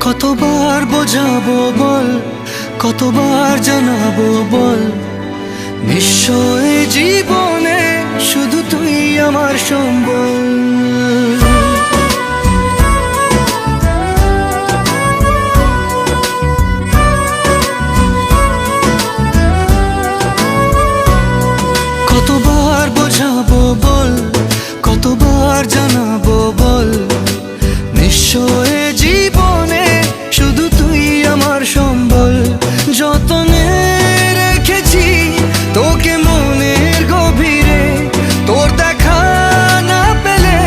কতবার বোঝাবো বল, কতবার জানাবো বল, নিশ্চয় জীবনে শুধু তুই আমার সম্বল। কতবার বোঝাবো বল, কতবার জানাবো বল, নিশ্চয় জীবনে শুধু তুই আমার সম্বল। যতনে রেখেছি তোকে মনের গভীরে, তোর দেখা না পেলে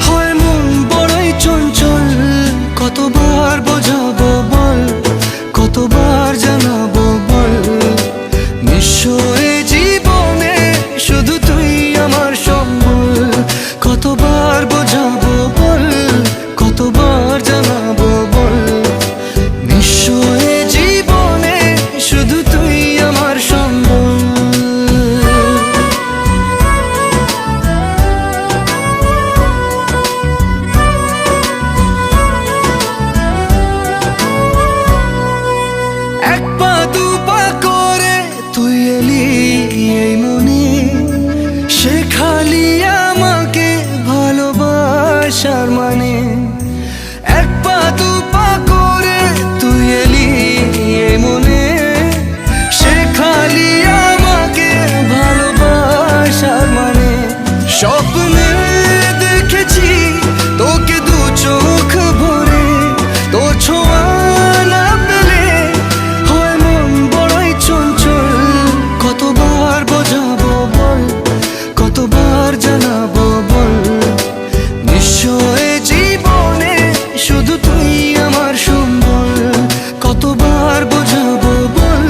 হয় মন বড়ই চঞ্চল। কতবার বোঝাবো বল, কতবার জানাবো বল, নিশ্চয় জীবনে শুধু তুই আমার সম্বল। কতবার বোঝাবো বল, কতবার জানাবো বল, নিশ্চয় জীবনে শুধু তুই আমার সম্বল। এক পা দু পা করে তুই এলি এই মনে, শেখালি আমাকে ভালোবাসার মানে। এক পা দু পা করে তুই এলি এই মনে, শেখালি আমাকে ভালোবাসার মানে। স্বপ্নে দেখেছি তোকে দু চোখ ভরে, তোর ছোঁয়া না পেলে হয় মন বড়ই চঞ্চল। কতবার বোঝাবো বল, কতবার জানাবো বল, নিশ্চয় জীবনে শুধু তুই আমার সম্বল। কতবার বোঝাবো বল,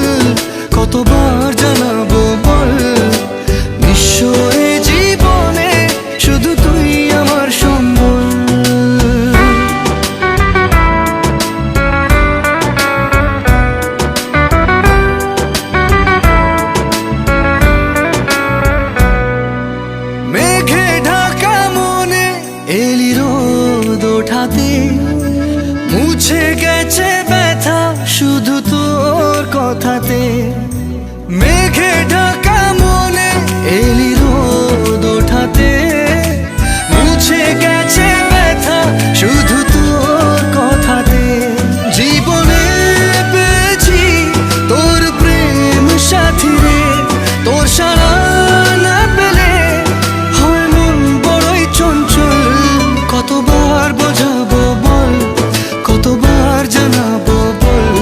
কতবার জানাবো বল, নিশ্চয় জীবনে শুধু তুই আমার সম্বল। মেঘে ঢাকা মনে এলি রোদ ওঠাতে, মুছে গেছে ব্যথা শুধু তোর কথাতে। মেঘে ঢাকা মনে এলি রোদ ওঠাতে, মুছে গেছে ব্যথা শুধু তোর কথাতে। জীবনে পেয়েছি তোর প্রেম সাথী রে, তোর সারা না পেলে হয় মন বড়ই চঞ্চল। কতবার বোঝাবো বল, কতবার জানাবো বল,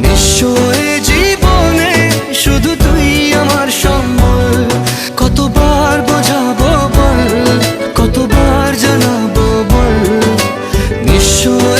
নিশ্চয় জীবনে শুধু তুই আমার সম্বল। কতবার বোঝাবো বল, কতবার জানাবো বল, নিশ্চয়